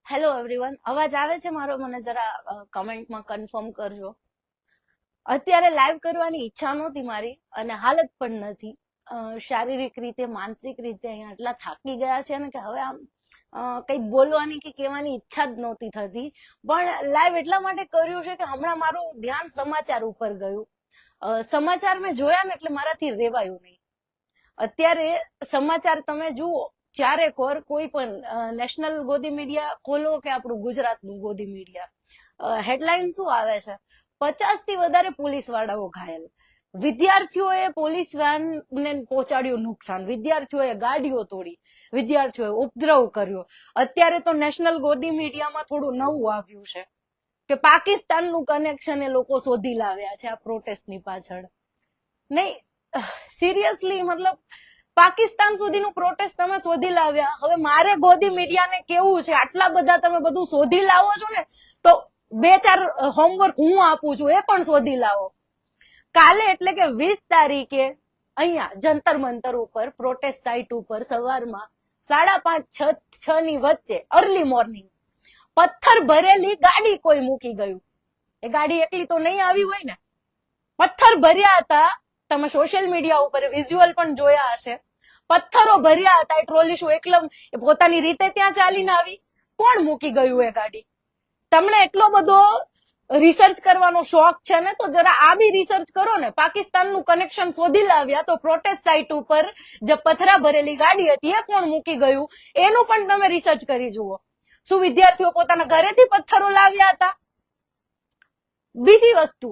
Hello everyone, અવાજ આવે છે મારો? મને જરા કમેન્ટમાં કન્ફર્મ કરજો. અત્યારે લાઈવ કરવાની ઈચ્છા નહોતી મારી અને હાલત પણ નથી. શારીરિક રીતે માનસિક રીતે અહીંયા એટલા થાકી ગયા છે ને કે હવે આમ કંઈક બોલવાની કે કહેવાની ઈચ્છા જ નહોતી થતી. પણ લાઈવ એટલા માટે કર્યું છે કે હમણાં મારું ધ્યાન સમાચાર ઉપર ગયું. સમાચાર મેં જોયા ને એટલે મારાથી રેવાયું નહીં. અત્યારે સમાચાર તમે જુઓ, ચારે કોર કોઈ પણ નેશનલ ગોદી મીડિયા ખોલો કે આપણું ગુજરાતનું ગોદી મીડિયા, હેડલાઇન શું આવે છે? 50 થી વધારે પોલીસ વાળાઓ ઘાયલ, વિદ્યાર્થીઓએ પોલીસ વાનને પહોંચાડ્યું નુકસાન, વિદ્યાર્થીઓએ ગાડીઓ તોડી, વિદ્યાર્થીઓએ ઉપદ્રવ કર્યો. અત્યારે તો નેશનલ ગોદી મીડિયામાં થોડું નવું આવ્યું છે કે પાકિસ્તાનનું કનેક્શન એ લોકો શોધી લાવ્યા છે આ પ્રોટેસ્ટની પાછળ. નહીં, સિરિયસલી, મતલબ પાકિસ્તાન સુધીનું પ્રોટેસ્ટ તમે શોધી લાવ્યા. હવે મારે ગોદી મીડિયાને કેવું છે, આટલા બધા તમે બધું શોધી લાવો છો ને, તો 2-4 હોમવર્ક હું આપું છું, એ પણ શોધી લાવો. કાલે એટલે કે 20 તારીખે અહીંયા જંતર મંતર ઉપર પ્રોટેસ્ટ સાઇટ ઉપર સવારમાં 5:30-6 ની વચ્ચે અર્લી મોર્નિંગ પથ્થર ભરેલી ગાડી કોઈ મૂકી ગયું. એ ગાડી એકલી તો નહીં આવી હોય ને, પથ્થર ભર્યા હતા. તમે સોશિયલ મીડિયા ઉપર વિઝ્યુઅલ પણ જોયા હશે. પથ્થરો ભર્યા હતા. એ ટ્રોલી શું એકલમ પોતાની રીતે ત્યાં ચાલીને આવી? કોણ મૂકી ગયું એ ગાડી? તમને એટલો બધો રિસર્ચ કરવાનો શોખ છે ને, તો જરા આ બી રિસર્ચ કરો ને. પાકિસ્તાનનું કનેક્શન શોધી લાવ્યા તો પ્રોટેસ્ટ સાઇટ ઉપર જે પથરા ભરેલી ગાડી હતી એ કોણ મૂકી ગયું એનું પણ તમે રિસર્ચ કરી જુઓ. શું વિદ્યાર્થીઓ પોતાના ઘરેથી પથ્થરો લાવ્યા હતા? બીજી વસ્તુ,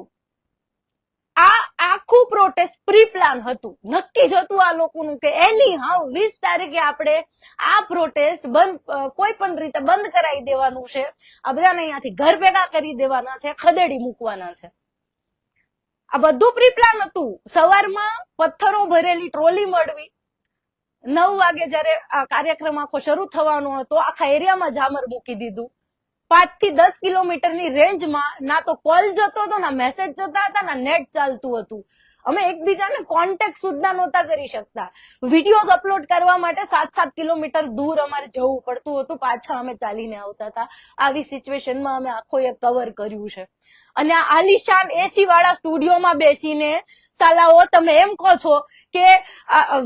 આ આખું પ્રોટેસ્ટ પ્રી પ્લાન હતું. નક્કી જ હતું આ લોકોનું કે એની હાવ 20 તારીખે આપણે આ પ્રોટેસ્ટ કોઈ પણ રીતે બંધ કરાવી દેવાનું છે. આ બધાને અહીંયાથી ઘર ભેગા કરી દેવાના છે, ખદેડી મૂકવાના છે. આ બધું પ્રી પ્લાન હતું. સવારમાં પથ્થરો ભરેલી ટ્રોલી મળવી, 9 વાગે જયારે આ કાર્યક્રમ આખો શરૂ થવાનો હતો, આખા એરિયામાં જામર મૂકી દીધું. 5 થી 10 કિલોમીટરની રેન્જમાં ના તો કોલ જતો હતો, ના મેસેજ જતા હતા, ના નેટ ચાલતું હતું. અમે એકબીજાને કોન્ટેક્ટ સુદ્ધા નહોતા કરી શકતા. વિડીયોઝ અપલોડ કરવા માટે 7-7 કિલોમીટર દૂર અમારે જવું પડતું હતું. પાછા અમે ચાલીને આવતા હતા. આવી સિચ્યુએશનમાં અમે આખો એક કવર કર્યું છે. અને આ આલિશાન એસી વાળા સ્ટુડિયોમાં બેસીને સાલાઓ તમે એમ કહો છો કે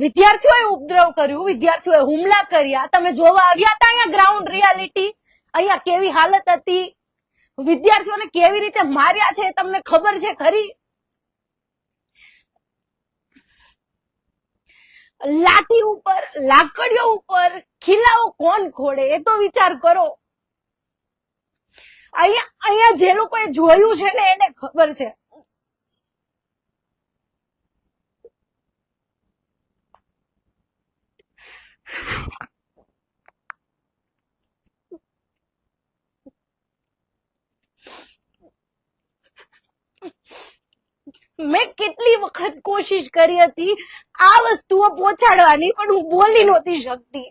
વિદ્યાર્થીઓએ ઉપદ્રવ કર્યું, વિદ્યાર્થીઓએ હુમલા કર્યા. તમે જોવા આવ્યા હતા અહીંયા ગ્રાઉન્ડ રિયાલિટી? અહીંયા કેવી હાલત હતી, વિદ્યાર્થીઓને કેવી રીતે માર્યા છે તમને ખબર છે ખરી? લાઠી ઉપર, લાકડીઓ ઉપર ખીલાઓ કોણ ખોડે એ તો વિચાર કરો. અહીંયા જે લોકોએ જોયું છે ને એને ખબર છે. મેં કેટલી વખત કોશિશ કરી હતી આ વસ્તુઓ પહોંચાડવાની, પણ હું બોલી નહોતી શકતી.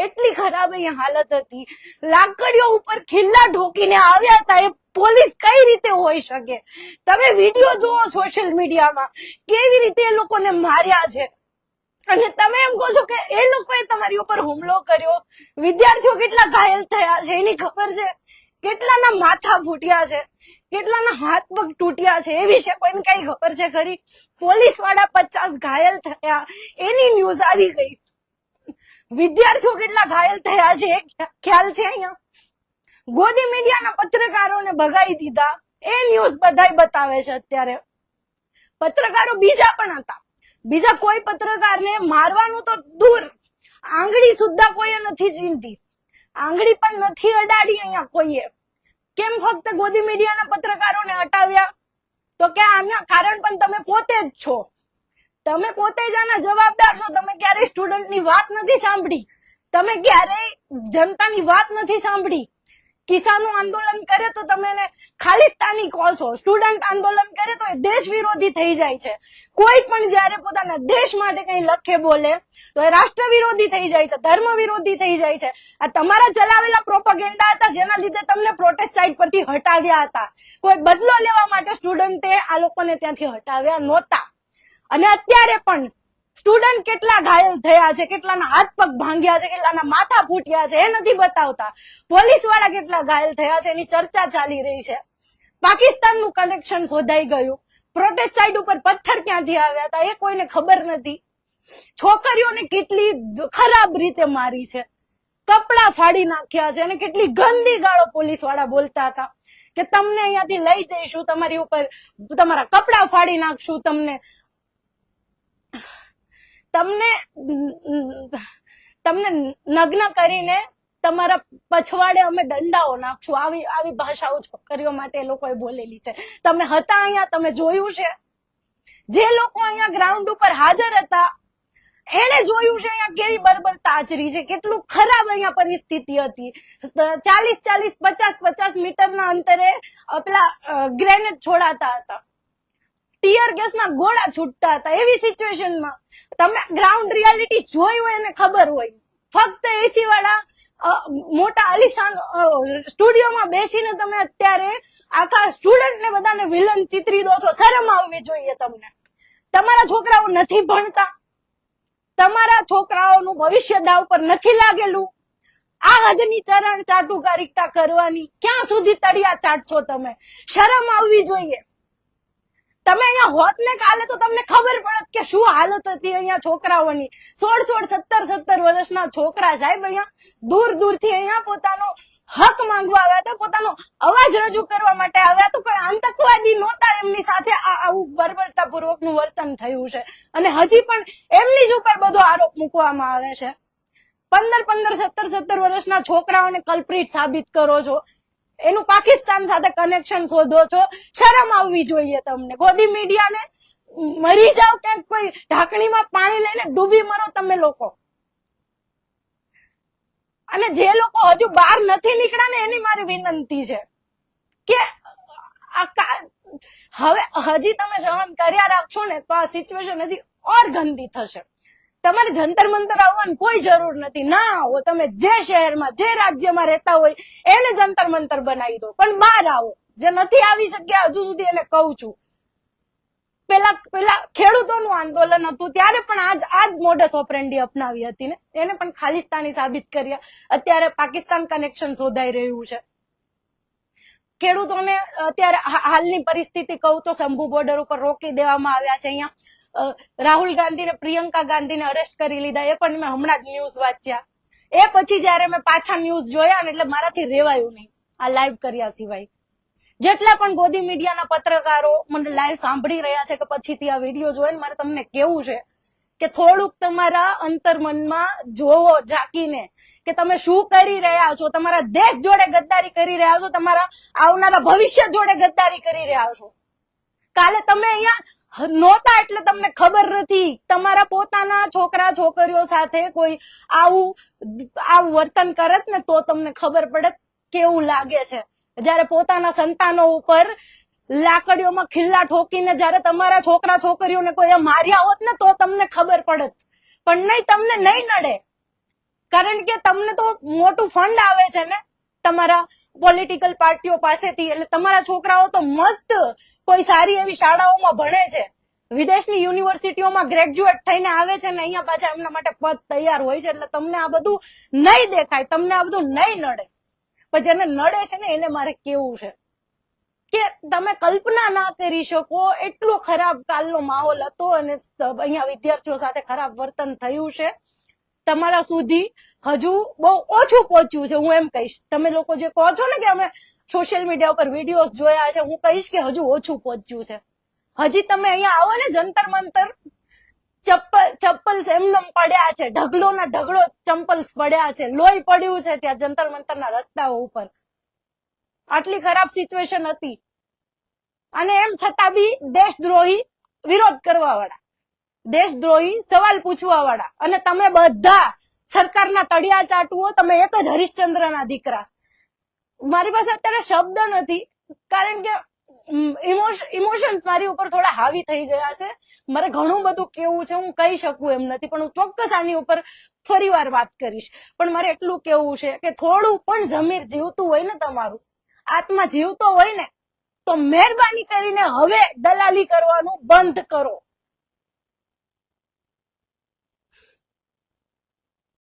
એટલી ખરાબ અહીંયા હાલત હતી. લાકડીઓ ઉપર ખિલ્લા ઢોકીને આવ્યા હતા. એ પોલીસ કઈ રીતે હોઈ શકે? તમે વિડીયો જોવો સોશિયલ મીડિયામાં, કેવી રીતે એ લોકોને માર્યા છે. અને તમે એમ કહો છો કે એ લોકોએ તમારી ઉપર હુમલો કર્યો. વિદ્યાર્થીઓ કેટલા ઘાયલ થયા છે એની ખબર છે? કેટલાના માથા ફૂટ્યા છે, કેટલાના હાથ પગ તૂટ્યા છે એ વિશે કોઈને કઈ ખબર છે ખરી? પોલીસ વાળા 50 ઘાયલ થયા એની ન્યૂઝ આવી ગઈ. વિદ્યાર્થીઓ કેટલા ઘાયલ થયા છે એ ખ્યાલ છે અહીંયા? ગોદી મીડિયાના પત્રકારોને ભગાઈ દીધા એ ન્યૂઝ બધાય બતાવે છે અત્યારે. પત્રકારો બીજા પણ હતા. બીજા કોઈ પત્રકારને મારવાનું તો દૂર, આંગળી સુદ્ધા કોઈએ નથી ચીંધી, આંગળી પણ નથી અડાડી અહીંયા કોઈએ. કેમ ફક્ત ગોદી મીડિયાના પત્રકારોને હટાવ્યા? તો કે આના કારણ પણ તમે પોતે જ છો. તમે પોતે જ આના જવાબદાર છો. તમે ક્યારેય સ્ટુડન્ટની વાત નથી સાંભળી, તમે ક્યારેય જનતાની વાત નથી સાંભળી. કિસાનો આંદોલન કરે તો તમે એને ખાલિસ્તાની કહો છો, સ્ટુડન્ટ આંદોલન કરે તો એ દેશ વિરોધી થઈ જાય છે. કોઈ પણ જયારે પોતાના દેશ માટે કઈ લખે બોલે તો એ રાષ્ટ્ર વિરોધી થઈ જાય છે, ધર્મ વિરોધી થઈ જાય છે. આ તમારા ચલાવેલા પ્રોપેગેન્ડા હતા જેના લીધે તમને પ્રોટેસ્ટ સાઇટ પરથી હટાવ્યા હતા. કોઈ બદલો લેવા માટે સ્ટુડન્ટે આ લોકોને ત્યાંથી હટાવ્યા નહોતા. અને અત્યારે પણ સ્ટુડન્ટ કેટલા ઘાયલ થયા છે, કેટલાના હાથ પગ ભાંગ્યા છે, કેટલાના માથા ફૂટ્યા છે, એ નથી બતાવતા. પોલીસ વાળા કેટલા ઘાયલ થયા છે એની ચર્ચા ચાલી રહી છે. પાકિસ્તાનનું કનેક્શન શોધાઈ ગયું. પ્રોટેસ્ટ સાઇડ ઉપર પથ્થર ક્યાંથી આવ્યા હતા એ કોઈને ખબર નથી. છોકરીઓને કેટલી ખરાબ રીતે મારી છે, કપડા ફાડી નાખ્યા છે, અને કેટલી ગંદી ગાળો પોલીસ વાળા બોલતા હતા કે તમને અહીંયાથી લઈ જઈશું, તમારી ઉપર તમારા કપડા ફાડી નાખશું, તમને નગ્ન કરીને તમારા પછવાડે અમે દંડાઓ નાખશું. આવી ભાષાઓ છોકરીઓ માટે એ લોકોએ બોલેલી છે. તમે હતા અહીંયા, તમે જોયું છે. જે લોકો અહીંયા ગ્રાઉન્ડ ઉપર હાજર હતા એને જોયું છે અહીંયા કેવી બર્બરતા આચરી છે, કેટલું ખરાબ અહીંયા પરિસ્થિતિ હતી. 40-40, 50-50 મીટરના અંતરે પેલા ગ્રેનેડ છોડાતા હતા, ટીયર ગેસના ગોળા છૂટતા હતા. એવી સિચ્યુએશનમાં તમે ગ્રાઉન્ડ રિયાલિટી જોઈ હોય અને ખબર હોય, ફક્ત એસી વાળા મોટા આલિશાન સ્ટુડિયોમાં બેસીને તમે અત્યારે આખા સ્ટુડન્ટ ને બધાને વિલન ચિતરી દો છો. શરમ આવવી જોઈએ તમને. તમારા છોકરાઓ નથી ભણતા, તમારા છોકરાઓનું ભવિષ્ય દાવ પર નથી લાગેલું. આ હદની ચરણ ચાટુકારિકતા કરવાની ક્યાં સુધી તળિયા ચાટશો તમે? શરમ આવવી જોઈએ. તમે અહીંયા હોત ને કાલે તો તમને ખબર પડત કે શું હાલત હતી અહીંયા છોકરાઓની. 16, 17 વર્ષના છોકરા સાહેબ અહીંયા દૂર દૂરથી અહીંયા પોતાનો હક માંગવા આવ્યા હતા, પોતાનો અવાજ રજૂ કરવા માટે આવ્યા. તો કોઈ આતંકવાદી નહોતા એમની સાથે આવું બર્બરતાપૂર્વકનું વર્તન થયું છે, અને હજી પણ એમની જ ઉપર બધો આરોપ મૂકવામાં આવે છે. 15, 17 વર્ષના છોકરાઓને કલ્પ્રિટ સાબિત કરો છો, એનું પાકિસ્તાન સાથે કનેક્શન શોધો છો. શરમ આવવી જોઈએ તમને. ગોદી મીડિયાને મરી જાવ ક્યાંક કોઈ ઢાંકણીમાં પાણી લઈને ડૂબી મરો તમે લોકો. અને જે લોકો હજુ બહાર નથી નીકળ્યા ને એની મારી વિનંતી છે કે હવે હજી તમે સહન કર્યા રાખશો ને તો આ સિચ્યુએશન હજી ઓર ગંદી થશે. તમારે જંતર મંતર આવવાની કોઈ જરૂર નથી. ના આવો, તમે જે શહેરમાં જે રાજ્યમાં રહેતા હોય એને જંતર મંતર બનાવી દો, પણ બહાર આવો. જે નથી આવી શક્યા હજુ સુધી એને કહું છું. પેલા ખેડૂતોનું આંદોલન હતું ત્યારે પણ આજ મોડસ ઓપરેન્ડી અપનાવી હતી ને, એને પણ ખાલિસ્તાની સાબિત કર્યા. અત્યારે પાકિસ્તાન કનેક્શન શોધાઈ રહ્યું છે. ખેડૂતોને અત્યારે હાલની પરિસ્થિતિ કહું તો શંભુ બોર્ડર ઉપર રોકી દેવામાં આવ્યા છે. અહીંયા રાહુલ ગાંધી ને પ્રિયંકા ગાંધીને અરેસ્ટ કરી લીધા, એ પણ મેં હમણાં જ ન્યૂઝ વાંચ્યા. એ પછી જયારે મેં પાછા ન્યૂઝ જોયા ને એટલે મારાથી રેવાયું નહીં આ લાઈવ કર્યા સિવાય. જેટલા પણ ગોદી મીડિયાના પત્રકારો મને લાઈવ સાંભળી રહ્યા છે કે પછીથી આ વિડીયો જોઈને મારે તમને કેવું છે કે થોડુંક તમારા અંતર્મનમાં જોવો ઝાંકીને કે તમે શું કરી રહ્યા છો. તમારા દેશ જોડે ગદ્દારી કરી રહ્યા છો, તમારા આવનારા ભવિષ્ય જોડે ગદ્દારી કરી રહ્યા છો. કાલે તમે અહીંયા નહોતા એટલે તમને ખબર નથી. તમારા પોતાના છોકરા છોકરીઓ સાથે કોઈ આવું વર્તન કરત ને તો તમને ખબર પડત કેવું લાગે છે. જયારે પોતાના સંતાનો ઉપર લાકડીઓમાં ખિલ્લા ઠોકીને જયારે તમારા છોકરા છોકરીઓને કોઈ માર્યા હોત ને તો તમને ખબર પડત, પણ નહીં, તમને નહીં નડે. કારણ કે તમને તો મોટું ફંડ આવે છે ને તમારા પોલિટિકલ પાર્ટીઓ પાસેથી, એટલે તમારા છોકરાઓ તો મસ્ત કોઈ સારી એવી શાળાઓમાં ભણે છે, વિદેશની યુનિવર્સિટીઓમાં ગ્રેજ્યુએટ થઈને આવે છે ને અહીંયા પાછા એમના માટે પદ તૈયાર હોય છે. એટલે તમને આ બધું નહીં દેખાય, તમને આ બધું નહીં નડે. પણ જેને નડે છે ને એને મારે કેવું છે કે તમે કલ્પના ના કરી શકો એટલો ખરાબ કાલનો માહોલ હતો અને અહીંયા વિદ્યાર્થીઓ સાથે ખરાબ વર્તન થયું છે. તમારા સુધી હજુ બહુ ઓછું પહોંચ્યું છે, હું એમ કહીશ. તમે લોકો જે કહો છો ને કે અમે સોશિયલ મીડિયા ઉપર વિડીયો જોયા છે, હું કહીશ કે હજુ ઓછું પહોંચ્યું છે. હજી તમે અહીંયા આવો ને જંતર મંતર, ચપ્પલ એમનેમ પડ્યા છે, ઢગલો ના ઢગલો ચંપલ્સ પડ્યા છે, લોહી પડ્યું છે ત્યાં જંતર મંતરના રસ્તાઓ ઉપર. આટલી ખરાબ સિચ્યુએશન હતી અને એમ છતાં બી દેશદ્રોહી વિરોધ કરવા વાળા, દેશદ્રોહી સવાલ પૂછવા વાળા અને તમે બધા સરકારના તળિયા ચાટવો. તમે એક જ હરિશ્ચંદ્રના દીકરા. મારી પાસે અત્યારે શબ્દ નથી કારણ કે ઇમોશન્સ મારી ઉપર થોડા હાવી થઈ ગયા છે. મારે ઘણું બધું કેવું છે, હું કહી શકું એમ નથી, પણ હું ચોક્કસ આની ઉપર ફરી વાર વાત કરીશ. પણ મારે એટલું કેવું છે કે થોડું પણ જમીર જીવતું હોય ને, તમારું આત્મા જીવતો હોય ને, તો મહેરબાની કરીને હવે દલાલી કરવાનું બંધ કરો.